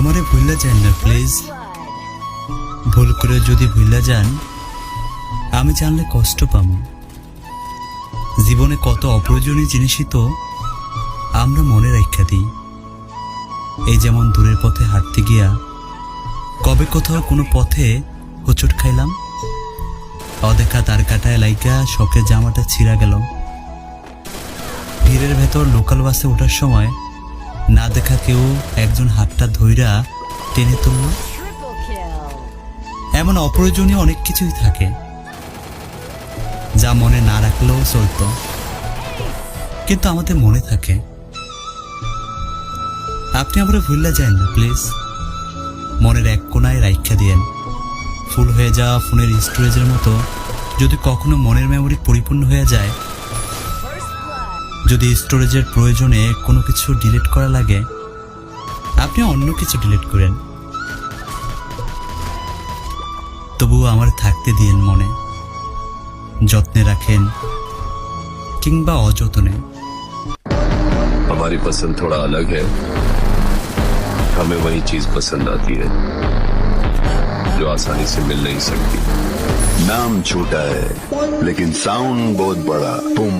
আমারে ভুললা যান না প্লিজ। ভুল করে যদি ভুললা যান, আমি জানলে কষ্ট পাবো। জীবনে কত অপ্রয়োজনীয় জিনিসই তো আমরা মনে রাখা দিই। এই যেমন দূরের পথে হাঁটতে গিয়া কবে কোথাও কোনো পথে হোঁচট খাইলাম, অদেখা তার কাটায় লাইকা শখের জামাটা ছিঁড়া গেল। ভিড়ের ভেতর লোকাল বাসে ওঠার সময় না দেখা কেউ একজন হাতটা ধইরা টেনে তুলল। এমন অপ্রয়োজনীয় অনেক কিছুই থাকে যা মনে না রাখলেও চলতো, কিন্তু আমাদের মনে থাকে। আপনি আমরা ভুললা যান না প্লিজ। মনের এক কোনায় রাইখা দিয়েন। ফুল হয়ে যাওয়া ফোনের স্টোরেজের মতো যদি কখনো মনের মেমোরি পরিপূর্ণ হয়ে যায়, যদি স্টোরেজের প্রয়োজনে কোনো কিছু ডিলিট করা লাগে, আপনি অন্য কিছু ডিলিট করেন, তবুও আমার থাকতে দিয়েন মনে। যত্নে রাখেন কিংবা অযত্নে। हमारी पसंद थोड़ा अलग है, हमें वही चीज पसंद आती है जो आसानी से मिल नहीं सकती। नाम छोटा है लेकिन साउंड बहुत बड़ा, बूम।